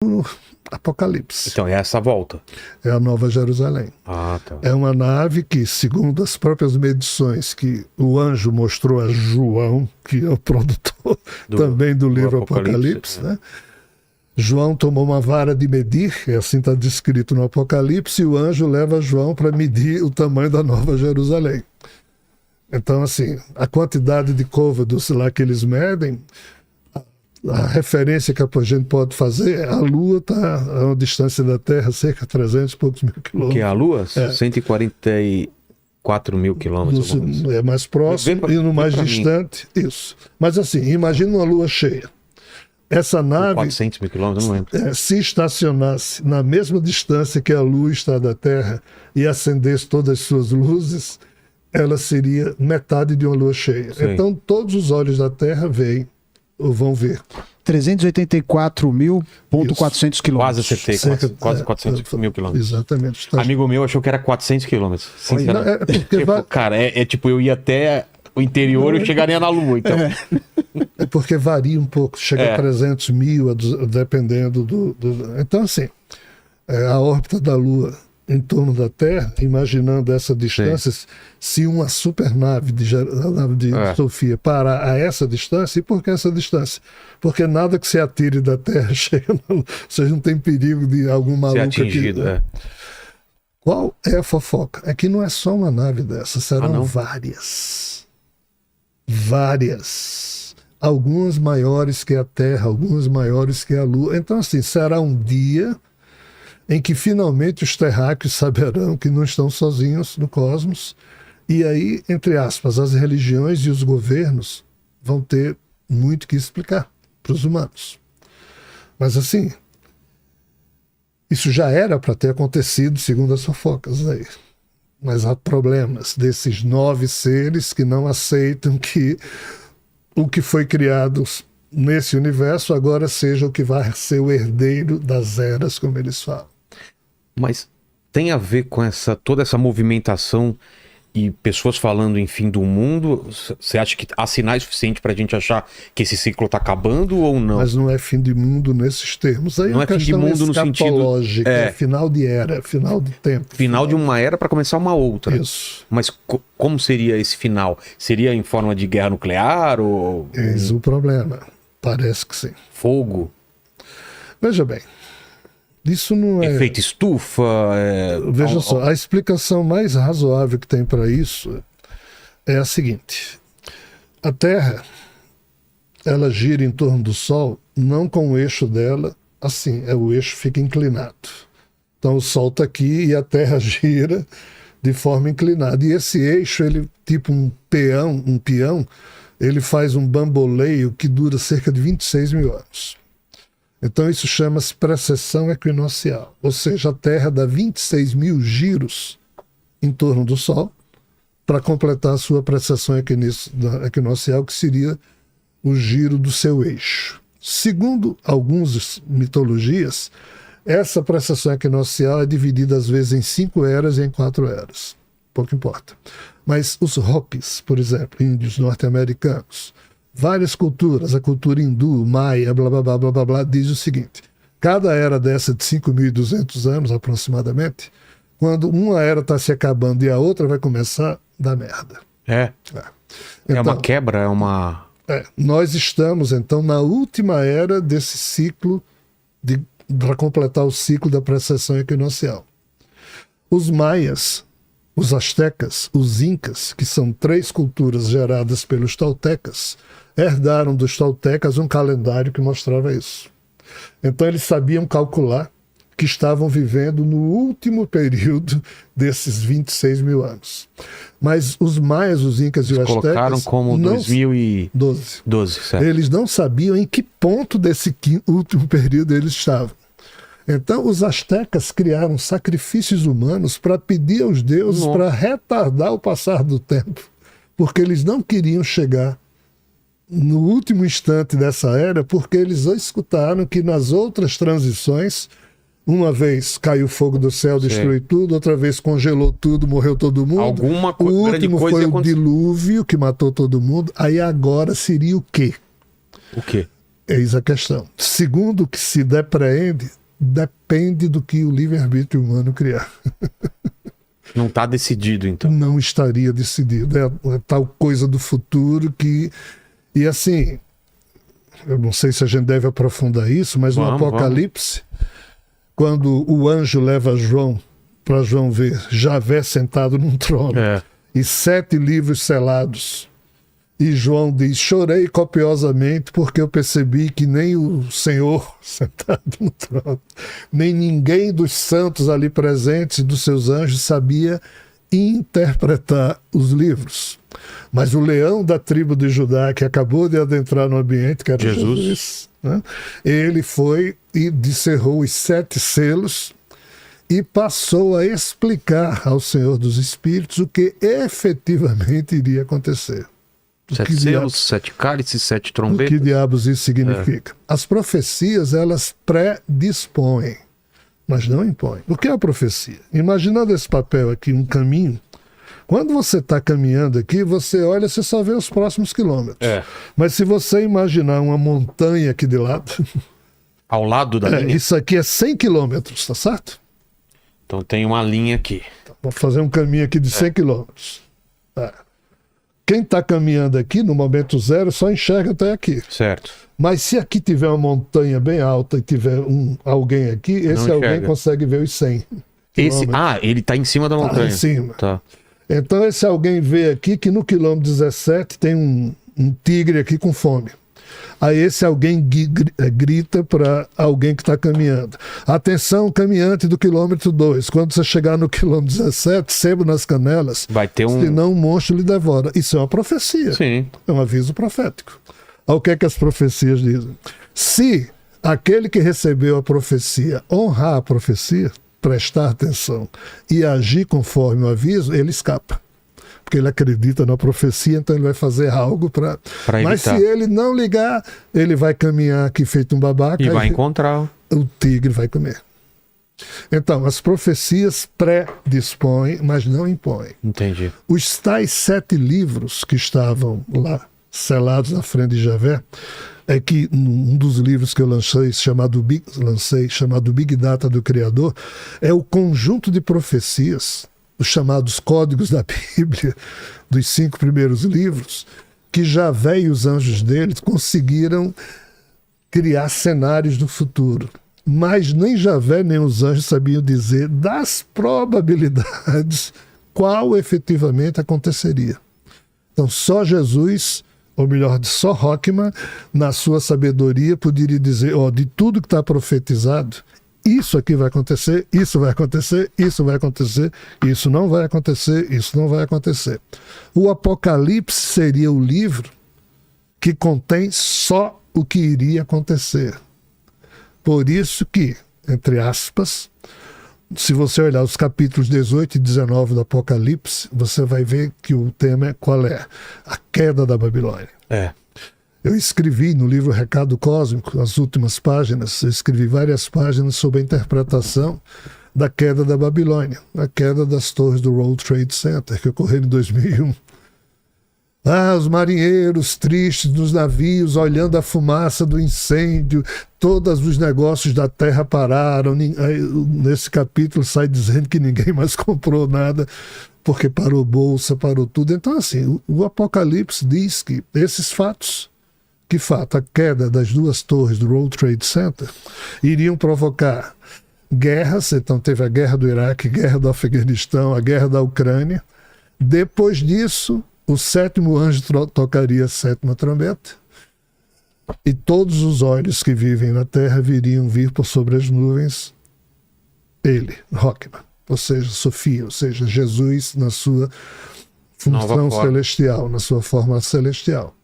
no Apocalipse. Então, é essa volta. É a Nova Jerusalém. Ah, tá. É uma nave que, segundo as próprias medições que o anjo mostrou a João, que é o produtor também do livro Apocalipse, né? João tomou uma vara de medir, assim está descrito no Apocalipse, e o anjo leva João para medir o tamanho da Nova Jerusalém. Então, assim, a quantidade de côvados lá que eles medem, a referência que a gente pode fazer, a Lua está a uma distância da Terra, cerca de 300 e poucos mil quilômetros. Que a Lua? 144 mil quilômetros. É mais próximo e no mais distante, isso. Mas assim, imagina uma Lua cheia. Essa nave, 400 mil quilômetros, não lembro. Se estacionasse na mesma distância que a Lua está da Terra e acendesse todas as suas luzes, ela seria metade de uma Lua cheia. Sim. Então todos os olhos da Terra veem ou vão ver. 384.400 quilômetros. Quase 400 mil quilômetros. Exatamente. Amigo meu achou que era 400 quilômetros. Sinceramente. Porque cara, tipo, eu ia até o interior e eu chegaria na Lua. Então. É porque varia um pouco, chega a 300 mil, dependendo do... Então, assim, a órbita da Lua em torno da Terra, imaginando essa distância, se uma supernave de Sofia parar a essa distância, e por que essa distância? Porque nada que se atire da Terra chega na Lua, ou seja, não tem perigo de algum maluco ser atingido, Qual é a fofoca? É que não é só uma nave dessa, serão várias. Várias. Algumas maiores que a Terra, algumas maiores que a Lua. Então, assim, será um dia em que finalmente os terráqueos saberão que não estão sozinhos no cosmos, e aí, entre aspas, as religiões e os governos vão ter muito que explicar para os humanos. Mas assim, isso já era para ter acontecido, segundo as fofocas aí. Mas há problemas desses 9 seres que não aceitam que o que foi criado nesse universo agora seja o que vai ser o herdeiro das eras, como eles falam. Mas tem a ver com toda essa movimentação e pessoas falando em fim do mundo? Você acha que há sinais suficientes para a gente achar que esse ciclo está acabando ou não? Mas não é fim de mundo nesses termos. Aí não é fim de mundo no sentido... É final de era, final de tempo. Final de uma era para começar uma outra. Isso. Mas como seria esse final? Seria em forma de guerra nuclear ou... Eis o problema. Parece que sim. Fogo? Veja bem. Isso não é... Efeito estufa? Veja só, a explicação mais razoável que tem para isso é a seguinte. A Terra, ela gira em torno do Sol, não com o eixo dela, assim, o eixo fica inclinado. Então o Sol está aqui e a Terra gira de forma inclinada. E esse eixo, ele tipo um peão, ele faz um bamboleio que dura cerca de 26 mil anos. Então isso chama-se precessão equinocial, ou seja, a Terra dá 26 mil giros em torno do Sol para completar a sua precessão equinocial, que seria o giro do seu eixo. Segundo algumas mitologias, essa precessão equinocial é dividida às vezes em 5 eras e em 4 eras, pouco importa. Mas os Hopis, por exemplo, índios norte-americanos, várias culturas, a cultura hindu, maia, blá, blá, blá, blá, blá, blá, diz o seguinte: cada era dessa de 5.200 anos, aproximadamente, quando uma era está se acabando e a outra vai começar a dar merda. Então, é uma quebra, é uma... Nós estamos, então, na última era desse ciclo, para completar o ciclo da precessão equinocial. Os maias, os astecas, os incas, que são 3 culturas geradas pelos toltecas, herdaram dos toltecas um calendário que mostrava isso. Então eles sabiam calcular que estavam vivendo no último período desses 26 mil anos. Mas os maias, os incas e os astecas... colocaram como 2012, certo. Eles não sabiam em que ponto desse último período eles estavam. Então os astecas criaram sacrifícios humanos para pedir aos deuses para retardar o passar do tempo, porque eles não queriam chegar no último instante dessa era, porque eles escutaram que nas outras transições, uma vez caiu fogo do céu, destruiu tudo, outra vez congelou tudo, morreu todo mundo. O último foi o dilúvio que matou todo mundo. Aí agora seria o quê? O quê? Eis a questão. Segundo o que se depreende, depende do que o livre-arbítrio humano criar. Não está decidido, então. Não estaria decidido. É tal coisa do futuro que... E assim, eu não sei se a gente deve aprofundar isso, mas no Apocalipse, quando o anjo leva João para João ver Javé sentado num trono e 7 livros selados, e João diz: chorei copiosamente porque eu percebi que nem o Senhor sentado no trono, nem ninguém dos santos ali presentes e dos seus anjos sabia interpretar os livros. Mas o leão da tribo de Judá, que acabou de adentrar no ambiente, que era Jesus, né? Ele foi e descerrou os 7 selos e passou a explicar ao Senhor dos Espíritos o que efetivamente iria acontecer. 7 selos, 7 cálices, 7 trombetas. O que diabos isso significa? As profecias, elas predispõem, mas não impõem. O que é a profecia? Imaginando esse papel aqui, um caminho. Quando você está caminhando aqui, você olha, você só vê os próximos quilômetros. Mas se você imaginar uma montanha aqui de lado... Ao lado da linha? Isso aqui é 100 quilômetros, tá certo? Então tem uma linha aqui. Vou fazer um caminho aqui de 100 quilômetros. Quem está caminhando aqui, no momento zero, só enxerga até aqui. Certo. Mas se aqui tiver uma montanha bem alta e tiver alguém aqui, esse alguém consegue ver os 100 quilômetros. Ele está em cima da montanha. Em cima. Tá. Então esse alguém vê aqui que no quilômetro 17 tem um tigre aqui com fome. Aí esse alguém grita para alguém que está caminhando: atenção, caminhante do quilômetro 2, quando você chegar no quilômetro 17, sebo nas canelas, vai ter senão um monstro lhe devora. Isso é uma profecia. Sim. É um aviso profético. Olha o que é que as profecias dizem. Se aquele que recebeu a profecia honrar a profecia, prestar atenção e agir conforme o aviso, ele escapa. Porque ele acredita na profecia, então ele vai fazer algo para... Mas se ele não ligar, ele vai caminhar aqui feito um babaca. E vai encontrar. O tigre vai comer. Então, as profecias predispõem, mas não impõem. Entendi. Os tais 7 livros que estavam lá, selados na frente de Javé, é que um dos livros que eu lancei, chamado Big Data do Criador, é o conjunto de profecias, os chamados códigos da Bíblia, dos 5 primeiros livros, que Javé e os anjos dele conseguiram criar cenários do futuro. Mas nem Javé nem os anjos sabiam dizer das probabilidades qual efetivamente aconteceria. Então só Jesus, ou melhor, só Rockman, na sua sabedoria, poderia dizer: de tudo que está profetizado, isso aqui vai acontecer, isso vai acontecer, isso vai acontecer, isso não vai acontecer, isso não vai acontecer. O Apocalipse seria o livro que contém só o que iria acontecer. Por isso que, entre aspas, se você olhar os capítulos 18 e 19 do Apocalipse, você vai ver que o tema qual é? A queda da Babilônia. Eu escrevi no livro Recado Cósmico, as últimas páginas, eu escrevi várias páginas sobre a interpretação da queda da Babilônia, a queda das torres do World Trade Center, que ocorreu em 2001. Os marinheiros tristes nos navios, olhando a fumaça do incêndio, todos os negócios da terra pararam. Nesse capítulo sai dizendo que ninguém mais comprou nada, porque parou bolsa, parou tudo. Então, assim, o Apocalipse diz que esses fatos, que fato, a queda das 2 torres do World Trade Center, iriam provocar guerras. Então teve a guerra do Iraque, guerra do Afeganistão, a guerra da Ucrânia. Depois disso, o 7º anjo tocaria a 7ª trombeta, e todos os olhos que vivem na terra viriam vir por sobre as nuvens ele, Rockman, ou seja, Sofia, ou seja, Jesus na sua função celestial, na sua forma celestial.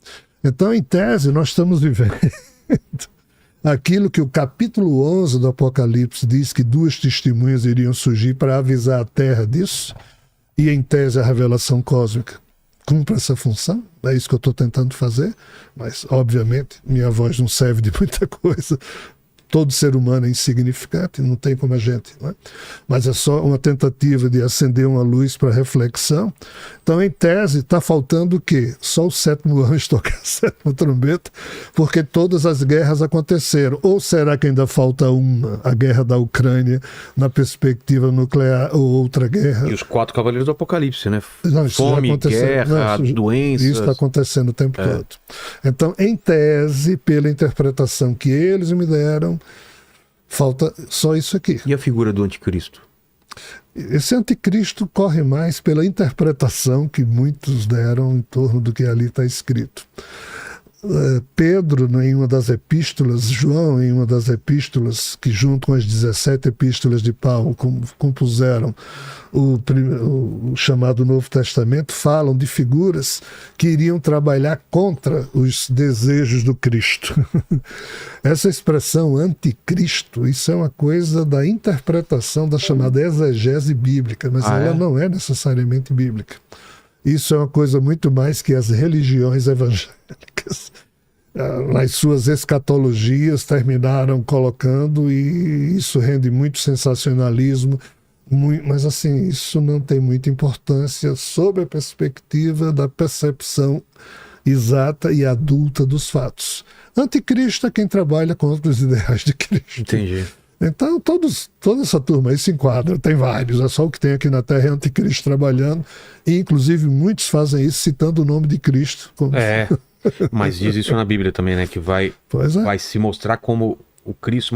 Então, em tese, nós estamos vivendo aquilo que o capítulo 11 do Apocalipse diz, que 2 testemunhas iriam surgir para avisar a Terra disso, e em tese a revelação cósmica cumpre essa função. É isso que eu estou tentando fazer, mas obviamente minha voz não serve de muita coisa todo ser humano é insignificante, não tem como a gente, não é? Mas é só uma tentativa de acender uma luz para reflexão. Então, em tese, está faltando o quê? Só o sétimo anjo tocar a sétima trombeta, porque todas as guerras aconteceram. Ou será que ainda falta uma, a guerra da Ucrânia, na perspectiva nuclear, ou outra guerra? E os 4 cavaleiros do Apocalipse, né? Não, Fome, guerra, doenças. Isso está acontecendo o tempo todo. Então, em tese, pela interpretação que eles me deram, falta só isso aqui. E a figura do anticristo? Esse anticristo corre mais pela interpretação que muitos deram em torno do que ali está escrito. Pedro, em uma das epístolas, João, em uma das epístolas, que junto com as 17 epístolas de Paulo compuseram o chamado Novo Testamento, falam de figuras que iriam trabalhar contra os desejos do Cristo. Essa expressão anticristo, isso é uma coisa da interpretação da chamada exegese bíblica, mas ela não é necessariamente bíblica. Isso é uma coisa muito mais que as religiões evangélicas, nas suas escatologias, terminaram colocando, e isso rende muito sensacionalismo, mas assim, isso não tem muita importância sob a perspectiva da percepção exata e adulta dos fatos. Anticristo é quem trabalha contra os ideais de Cristo. Entendi. Então, toda essa turma aí se enquadra, tem vários, é só o que tem aqui na Terra é anticristo trabalhando, e inclusive muitos fazem isso citando o nome de Cristo. Mas diz isso na Bíblia também, né? Que vai se mostrar como o Cristo